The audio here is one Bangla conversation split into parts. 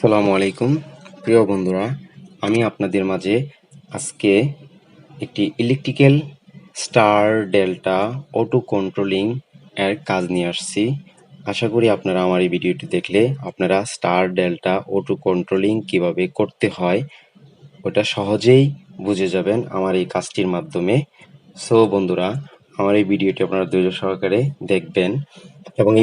আসসালামু আলাইকুম প্রিয় বন্ধুরা, আমি আপনাদের মাঝে আজকে একটি electrical star delta auto controlling এর কাজ নিয়ে আসছি। আশা করি আপনারা আমার এই ভিডিওটি দেখলে আপনারা স্টার ডেল্টা অটো কন্ট্রোলিং কিভাবে করতে হয় ওটা সহজেই বুঝে যাবেন আমার এই কাজটির মাধ্যমে। সো বন্ধুরা, আমার এই ভিডিওটি আপনারা ধৈর্য সহকারে দেখবেন এবং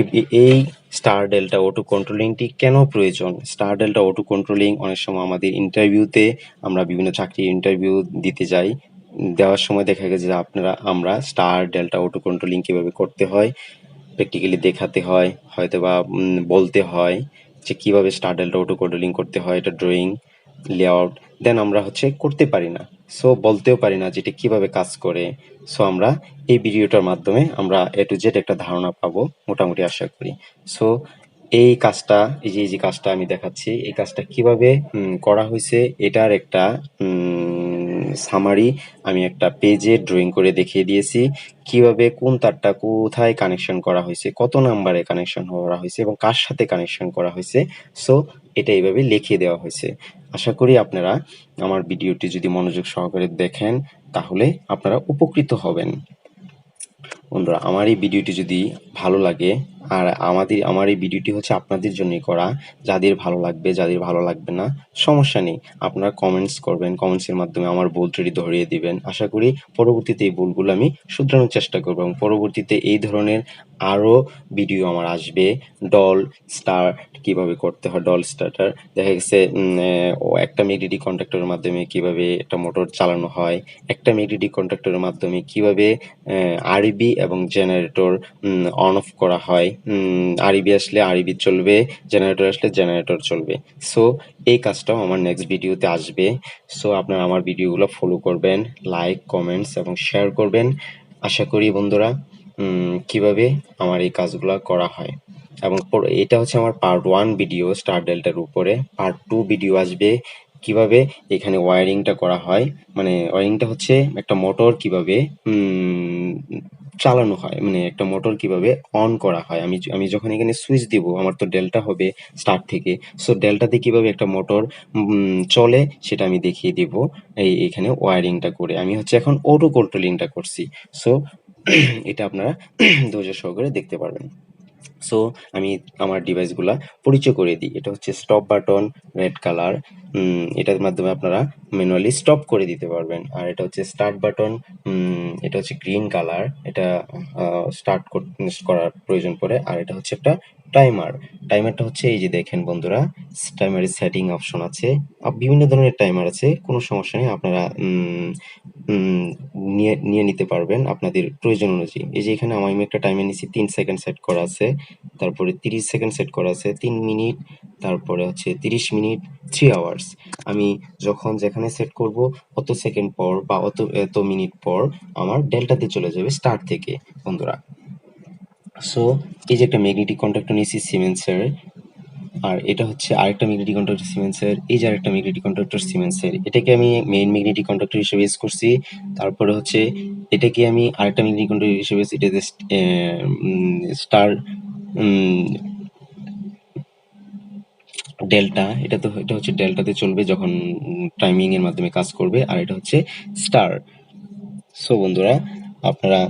এই স্টার ডেল্টা অটো কন্ট্রোলিংটি কেন প্রয়োজন। স্টার ডেল্টা অটো কন্ট্রোলিং অনেক সময় আমাদের ইন্টারভিউতে, আমরা বিভিন্ন চাকরির ইন্টারভিউ দিতে যাই, দেওয়ার সময় দেখা গেছে যে আমরা স্টার ডেল্টা অটো কন্ট্রোলিং কিভাবে করতে হয় প্র্যাকটিক্যালি দেখাতে হয়, হয়তোবা বলতে হয় যে কিভাবে স্টার ডেল্টা অটো কন্ট্রোলিং করতে হয়, এটা ড্রয়িং লেআউট দেন আমরা করতে পারি না, সো বলতেও পারি না যেটা কিভাবে কাজ করে। সো আমরা এই ভিডিওটার মাধ্যমে আমরা এ টু জেড একটা ধারণা পাবো মোটামুটি আশা করি। সো এই কাজটা, এই যে কাজটা আমি দেখাচ্ছি, এই কাজটা কিভাবে করা হয়েছে এটার একটা সামারি আমি একটা পেজে ড্রয়িং করে দেখিয়ে দিয়েছি। কিভাবে কোন তারটা কোথায় কানেকশন করা হয়েছে, কত নাম্বারে কানেকশন করা হয়েছে এবং কার সাথে কানেকশন করা হয়েছে। সো এটা এইভাবে লিখিয়ে দেওয়া হয়েছে। আশা করি আপনারা আমার ভিডিওটি যদি মনোযোগ সহকারে দেখেন তাহলে আপনারা উপকৃত হবেন। বন্ধুরা, আমার এই ভিডিওটি যদি ভালো লাগে, আর আমার এই ভিডিওটি আপনাদের জন্যই করা, যাদের ভালো লাগবে যাদের ভালো লাগবে না সমস্যা নেই, আপনারা কমেন্টস করবেন, কমেন্টসের মাধ্যমে আমার ভুল ত্রুটি ধরিয়ে দিবেন। আশা করি পরবর্তীতে এই ভুলগুলো আমি শুধরানোর চেষ্টা করবো এবং পরবর্তীতে এই ধরনের আরো ভিডিও আমার আসবে। ডল স্টার কিভাবে করতে হয়, ডল স্টার্টার দেখা গেছে একটা ম্যাগনেটিক কন্ট্যাক্টরের মাধ্যমে কিভাবে একটা মোটর চালানো হয়, একটা ম্যাগনেটিক কন্ট্যাক্টরের মাধ্যমে কিভাবে আরইবি এবং জেনারেটর অন অফ করা হয়। আরইবি আসলে আরইবি চলবে, জেনারেটর আসলে জেনারেটর চলবে। সো এই কাজটাও আমার নেক্সট ভিডিওতে আসবে। সো আপনারা আমার ভিডিওগুলো ফলো করবেন, লাইক কমেন্টস এবং শেয়ার করবেন। আশা করি বন্ধুরা কিভাবে আমার এই কাজগুলো করা হয়। এবং এটা আমার পার্ট 1 ভিডিও স্টার ডেল্টার উপরে। পার্ট 2 ভিডিও আসবে কিভাবে এখানে ওয়্যারিংটা করা হয়, মানে ওয়্যারিংটা একটা মোটর কিভাবে চালানো হয়, মানে একটা মোটর কিভাবে অন করা হয়। আমি যখন এখানে সুইচ দিব, আমার তো ডেল্টা হবে স্টার্ট থেকে। সো ডেল্টাতে কিভাবে একটা মোটর চলে সেটা আমি দেখিয়ে দিব এখানে ওয়্যারিংটা করে। আমি এখন অটো কন্ট্রোলিংটা করছি। সো এটা আপনারা ধৈর্য সহকারে দেখতে পারবেন। সো আমি আমার ডিভাইসগুলা পরিচয় করে দিই। এটা স্টপ বাটন, রেড কালার, এটার মাধ্যমে আপনারা ম্যানুয়ালি স্টপ করে দিতে পারবেন। আর এটা স্টার্ট বাটন, এটা গ্রিন কালার, এটা স্টার্ট করার প্রয়োজন পড়ে। আর এটা একটা টাইমার। টাইমারটা এই যে দেখেন বন্ধুরা, টাইমারের সেটিং অপশন আছে, বিভিন্ন ধরনের টাইমার আছে, কোনো সমস্যা নেই, আপনারা নিয়ে নিয়ে নিতে পারবেন আপনাদের প্রয়োজন অনুযায়ী। এই যে এখানে আমি একটা টাইমার নিচ্ছি, 3 সেকেন্ড সেট করা আছে, তারপরে 30 সেকেন্ড সেট করা আছে, 3 মিনিট, তারপরে 30 মিনিট, 3 আওয়ার্স। আমি যখন যেখানে সেট করব অত সেকেন্ড পর বা এত মিনিট পর আমার ডেল্টাতে চলে যাবে স্টার্ট থেকে বন্ধুরা। সো এই যে একটা ম্যাগনেটিক কন্ট্যাক্টর নিয়েছি সিমেন্সের, আর এটা আরেকটা ম্যাগনেটিক কন্ট্রাক্টর সিমেন্সের, এই যে আরেকটা ম্যাগনেটিক কন্ট্রাক্টর সিমেন্সের, এটাকে আমি মেইন ম্যাগনেটিক কন্ট্রাক্টর হিসেবে ইউজ করছি। তারপরে এটাকে আমি আরেকটা ম্যাগনেটিক কন্ট্রাক্টর হিসেবে, এটাতে স্টার ডেল্টা, এটা ডেল্টাতে চলবে যখন টাইমিং এর মাধ্যমে কাজ করবে, আর এটা স্টার। সো বন্ধুরা, আপনারা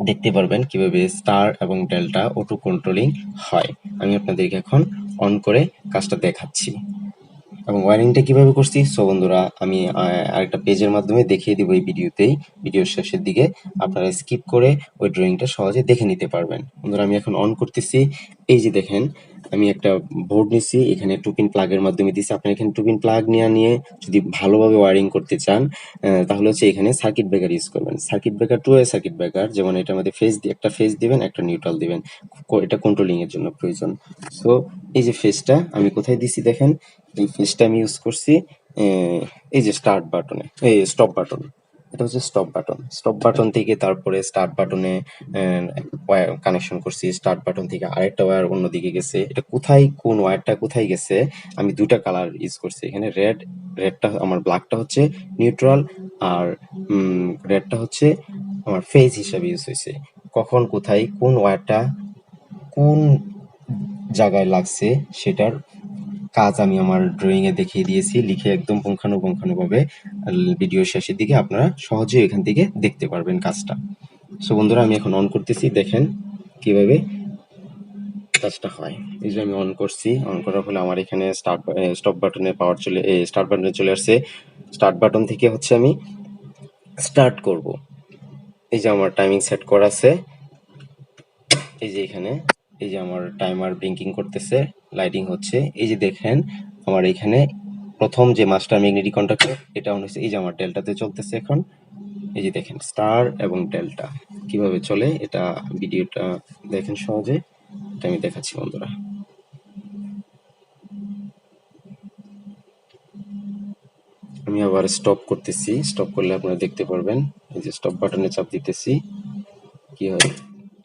দেখতে পারবেন কিভাবে স্টার এবং ডেল্টা অটো কন্ট্রোলিং হয়। আমি আপনাদেরকে এখন অন করে কাজটা দেখাচ্ছি এবং ওয়্যারিংটা কিভাবে করছি। সো বন্ধুরা, আমি আরেকটা পেজের মাধ্যমে দেখিয়ে দিব এই ভিডিওতেই, ভিডিওর শেষের দিকে আপনারা স্কিপ করে ওই ড্রয়িংটা সহজে দেখে নিতে পারবেন। বন্ধুরা, আমি এখন অন করতেছি। এই যে দেখেন, আমি একটা বোর্ড নিছি, এখানে 2 পিন প্লাগের মাধ্যমে দিছি। আপনি এখানে 2 পিন প্লাগ নিয়ে যদি ভালোভাবে ওয়্যারিং করতে চান তাহলে এখানে সার্কিট ব্রেকার ইউজ করবেন। Circuit breaker, 2 way circuit breaker, যেমন এটার মধ্যে একটা ফেজ দিবেন, একটা নিউট্রাল দিবেন, এটা কন্ট্রোলিং এর জন্য প্রয়োজন। সো এই যে ফেজটা আমি কোথায় দিছি দেখেন, এই ফেজটা আমি ইউজ করছি এই যে স্টার্ট বাটনে, এই স্টপ বাটন, এটা স্টপ বাটন। স্টপ বাটন থেকে তারপরে স্টার্ট বাটনে কানেকশন করছি। স্টার্ট বাটন থেকে আরেকটা ওয়্যার অন্যদিকে গেছে, এটা কোথায় কোন ওয়্যারটা কোথায় গেছে আমি দুইটা কালার ইউজ করছি এখানে। রেডটা আমার, ব্ল্যাকটা নিউট্রাল, আর রেডটা আমার ফেজ হিসাবে ইউজ হয়েছে। কখন কোথায় কোন ওয়্যারটা কোন জায়গায় লাগছে সেটার কাজ আমি আমার ড্রয়িং এ দেখিয়ে দিয়েছি, লিখে একদম পুঙ্খানুপুঙ্খানুভাবে। ভিডিও শেষের দিকে আপনারা সহজেই এখান থেকে দেখতে পারবেন কাজটা। সো বন্ধুরা, আমি এখন অন করতেছি, দেখেন কিভাবে কাজটা হয়। এই যে আমি অন করছি, অন করার ফলে আমার এখানে স্টপ বাটনে স্টার্ট বাটনে চলে আসছে। স্টার্ট বাটন থেকে হচ্ছে আমি স্টার্ট করব। এই যে আমার টাইমিং সেট করা আছে, এই যে এখানে এই যে আমার টাইমার ব্লিঙ্কিং করতেছে, লাইটিং হচ্ছে। এই যে দেখেন আমার এখানে প্রথম যে মাস্টার ম্যাগনেটিক কন্ট্যাক্টর, এটা অন হচ্ছে। এই যে আমার ডেল্টাতে চলতেছে এখন। এই যে দেখেন স্টার এবং ডেল্টা কিভাবে চলে, এটা ভিডিওটা দেখেন সহজে। এটা আমি দেখাচ্ছি বন্ধুরা। আমি আবার স্টপ করতেছি, স্টপ করলে আপনারা দেখতে পারবেন। এই যে স্টপ বাটনে চাপ দিতেছি, কি হয়,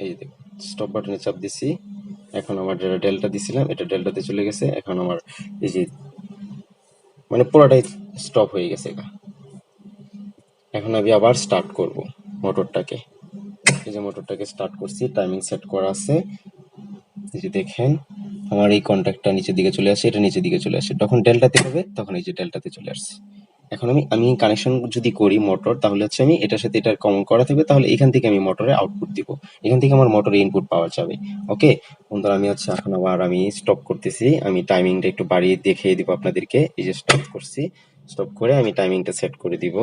এই যে স্টপ বাটনে চাপ দিছি। এখন আমার যেটা ডেল্টা দিছিলাম, এটা ডেল্টাতে চলে গেছে। এখন আমার এই যে মানে পুরোটাই স্টপ হয়ে গেছে। এখন আমি আবার স্টার্ট করব মোটরটাকে। এই যে মোটরটাকে স্টার্ট করছি, টাইমিং সেট করা আছে। এই যে দেখেন আমার এই কন্ট্যাক্টটা নিচের দিকে চলে আসে, এটা নিচের দিকে চলে আসে। তখন ডেল্টাতে হবে, তখন এই যে ডেল্টাতে চলে আসছে। এখন আমি কানেকশন যদি করি মোটর, তাহলে হচ্ছে আমি এটার সাথে এটা কমন করা থাকবে, তাহলে এখান থেকে আমি মোটরে আউটপুট দিব, এখান থেকে আমার মোটরে ইনপুট পাওয়া যাবে। ওকে বন্ধুরা, আমি হচ্ছে এখন আবার আমি স্টপ করতেছি। আমি টাইমিংটা একটু বাড়িয়ে দেখিয়ে দিব আপনাদেরকে। এই যে স্টপ করছি, স্টপ করে আমি টাইমিংটা সেট করে দিব।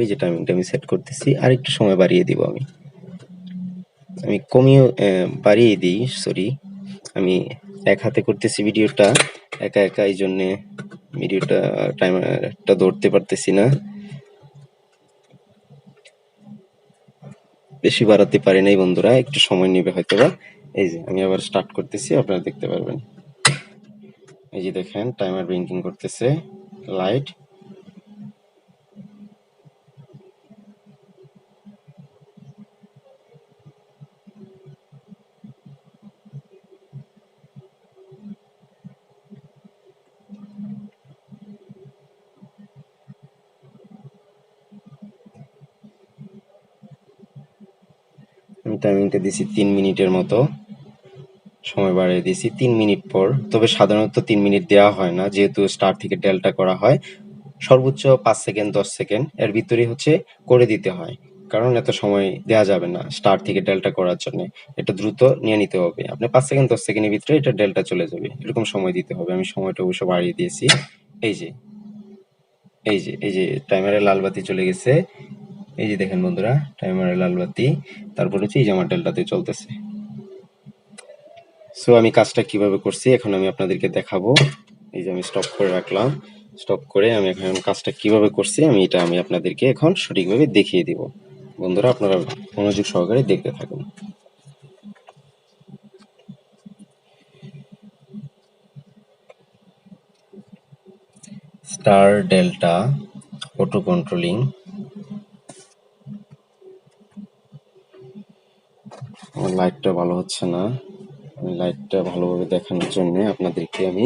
এই যে টাইমিংটা আমি সেট করতেছি, আর একটু সময় বাড়িয়ে দিব। আমি কমিয়ে বাড়িয়ে দিই, সরি। আমি এক হাতে করতেছি ভিডিওটা, একা একা, এই জন্যে ভিডিওটা টাইমারটা ধরতে পারতেছি না, বেশি বাড়াতে পারি নাই বন্ধুরা, একটু সময় নেবে হয়তো বা। এই যে আমি আবার স্টার্ট করতেছি, আপনারা দেখতে পারবেন। এই যে দেখেন টাইমার ব্লিঙ্কিং করতেছে, লাইট। আমি টাইমিংটা দিছি 3 মিনিটের মতো, সময় বাড়িয়ে দিয়েছি 3 মিনিট পর। তবে সাধারণত 3 মিনিট দেওয়া হয় না, যেহেতু স্টার থেকে ডেল্টা করা হয়। সর্বোচ্চ 5 সেকেন্ড 10 সেকেন্ড এর ভিতরে হচ্ছে করে দিতে হয়, কারণ এত সময় দেওয়া যাবে না স্টার থেকে ডেল্টা করার জন্য। এটা দ্রুত নিয়ে নিতে হবে, আপনি 5 সেকেন্ড 10 সেকেন্ডের ভিতরে এটা ডেল্টা চলে যাবে, এরকম সময় দিতে হবে। আমি সময়টা অবশ্য বাড়িয়ে দিয়েছি। এই যে এই যে টাইমারের লাল বাতি চলে গেছে। এই যে দেখেন বন্ধুরা, টাইমারের লাল বাতি, তারপর হচ্ছে এই যে আমার ডেল্টাতে চলতেছে। সো আমি কাজটা কিভাবে করছি এখন আমি আপনাদেরকে দেখাবো। এই যে আমি স্টপ করে রাখলাম, স্টপ করে আমি এখন কাজটা কিভাবে করছি আমি আপনাদেরকে এখন সঠিকভাবে দেখিয়ে দিব। বন্ধুরা, আপনারা মনোযোগ সহকারে দেখতে থাকুন। Star delta auto controlling. আমার লাইটটা ভালো হচ্ছে না, আমি লাইটটা ভালোভাবে দেখানোর জন্য আপনাদেরকে আমি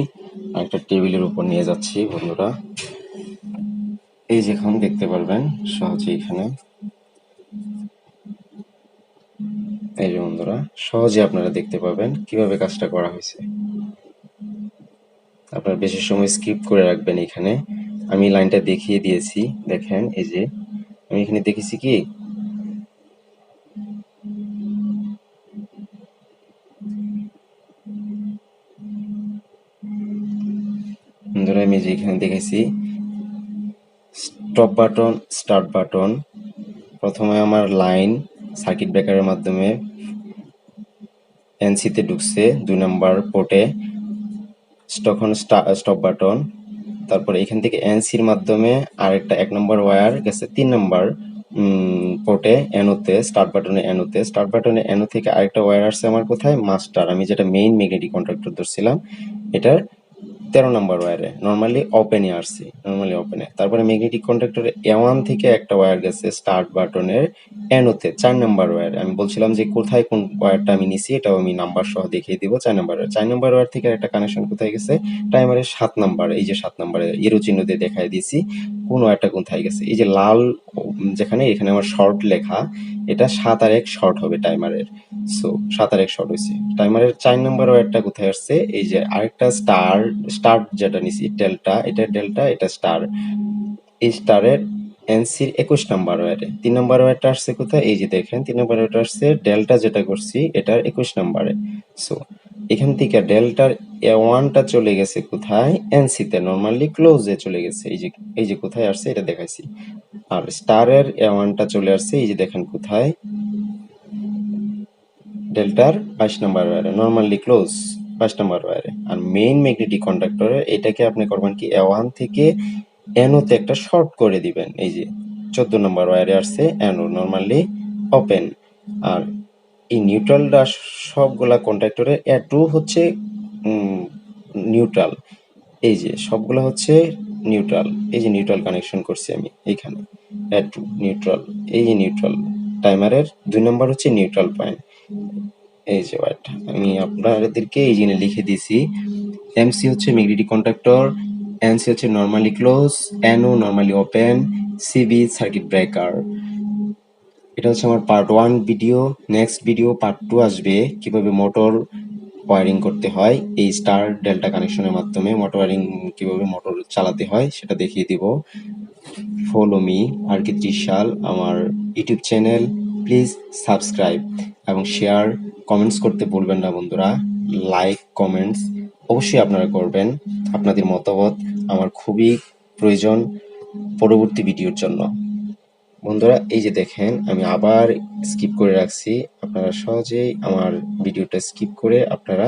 একটা টেবিলের উপর নিয়ে যাচ্ছি বন্ধুরা। এই যে এখন দেখতে পারবেন সহজে, এখানে এই যে বন্ধুরা, সহজে আপনারা দেখতে পাবেন কিভাবে কাজটা করা হয়েছে। আপনারা বেশি সময় স্কিপ করে রাখবেন। এখানে আমি লাইনটা দেখিয়ে দিয়েছি, দেখেন এই যে আমি এখানে দেখেছি কি, বন্ধুরা আমি যে এখানে দেখেছি স্টপ বাটন, স্টার্ট বাটন। প্রথমে আমার লাইন সার্কিট ব্রেকারের মাধ্যমে এনসিতে ঢুকছে 2 নম্বর পোর্টে, তখন স্টপ বাটন। তারপরে এখান থেকে এনসির মাধ্যমে আরেকটা 1 নম্বর ওয়্যার গেছে 3 নম্বর পোর্টে, এনোতে, স্টার্ট বাটনে এনো থেকে আরেকটা ওয়্যার আসছে আমার কোথায়, মাস্টার, আমি যেটা মেইন ম্যাগনেটিক কন্ট্রাক্টর ধরছিলাম, এটার 13 নম্বর ওয়্যারে, নর্মালি ওপেনে। তারপরে ম্যাগনেটিক কন্ট্রাক্টরে A1 থেকে একটা ওয়্যার গেছে স্টার্ট বাটনের এনোতে 4 নম্বর ওয়্যারে। আমি বলছিলাম যে কোথায় কোন ওয়্যারটা আমি নিছি, এটাও আমি নাম্বার সহ দেখিয়ে দিব। 4 নম্বর ওয়্যার থেকে একটা কানেকশন কোথায় গেছে, টাইমারের 7 নম্বর, এই যে 7 নম্বরে এরো চিহ্ন দিয়ে দেখাই দিয়েছি কোন ওয়্যারটা কোথায় গেছে। এই যে লাল যেখানে, এখানে আমার শর্ট লেখা, এটা 7 আর 1 শর্ট হবে টাইমারের। সো 7 আর 1 শর্ট হয়েছে। টাইমারের 4 নম্বর ওয়্যারটা কোথায় আসছে? এই যে আরেকটা স্টার যেটা নিছি ডেল্টা, এটা স্টার। এই স্টারের এনসির 21 নাম্বার ওয়্যারে 3 নাম্বার ওয়্যারটা আসছে কোথায়? এই যে দেখেন 3 নাম্বার ওয়্যারটা আসছে ডেল্টা যেটা করছি এটার 21 নাম্বারে। সো এখান থেকে ডেল্টার ওয়ানটা চলে গেছে কোথায়? এনসিতে, নর্মালি ক্লোজে চলে গেছে। এই যে কোথায় আসছে এটা দেখাইছি। আর স্টারের ওয়ানটা চলে আসছে এই যে দেখেন কোথায়? ডেল্টার 22 নাম্বার ওয়্যারে, নর্মালি ক্লোজ 22 নাম্বার ওয়্যারে। আর মেইন ম্যাগনেটিক কন্ডাক্টরে এটাকে আপনি করবেন কি ওয়ান থেকে এনোতে একটা শর্ট করে দিবেন। এই যে 14 নম্বর ওয়্যারে আসছে এনো, নর্মালি ওপেন। আর এই নিউট্রালটা সবগুলা কন্ডাক্টরে এ টু হচ্ছে নিউট্রাল। এই যে সবগুলা হচ্ছে নিউট্রাল। এই যে নিউট্রাল কানেকশন করছি আমি এইখানে এ টু নিউট্রাল। এই যে নিউট্রাল টাইমারের 2 নম্বর হচ্ছে নিউট্রাল পয়েন্ট। এই যে ওয়ার্ডটা আমি আপনাদেরকে এই জিনিস লিখে দিয়েছি। এমসি হচ্ছে ম্যাগনেটিক কন্ডাক্টর, এনসি হচ্ছে normally close, NO normally open, CB circuit breaker. এটা হচ্ছে আমার part 1 video. Next video part 2 আসবে কিভাবে মোটর ওয়ারিং করতে হয়, এই স্টার ডেল্টা কানেকশনের মাধ্যমে মোটর ওয়ারিং, কিভাবে মোটর চালাতে হয় সেটা দেখিয়ে দিব। ফলো মি RK Trishal, আমার ইউটিউব চ্যানেল। প্লিজ সাবস্ক্রাইব এবং শেয়ার, কমেন্টস করতে ভুলবেন না বন্ধুরা। লাইক কমেন্টস অবশ্যই আপনারা করবেন। আপনাদের মতামত আমার খুবই প্রয়োজন পরবর্তী ভিডিওর জন্য। বন্ধুরা এই যে দেখেন আমি আবার স্কিপ করে রাখছি, আপনারা সহজেই আমার ভিডিওটা স্কিপ করে আপনারা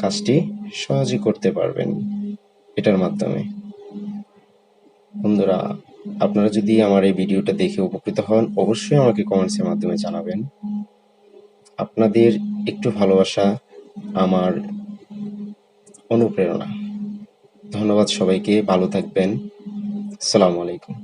কাজটি সহজেই করতে পারবেন এটার মাধ্যমে। বন্ধুরা আপনারা যদি আমার এই ভিডিওটা দেখে উপকৃত হন অবশ্যই আমাকে কমেন্টসের মাধ্যমে জানাবেন। আপনাদের একটু ভালোবাসা আমার অনুপ্রেরণা। ধন্যবাদ সবাইকে, ভালো থাকবেন। আসসালামু আলাইকুম।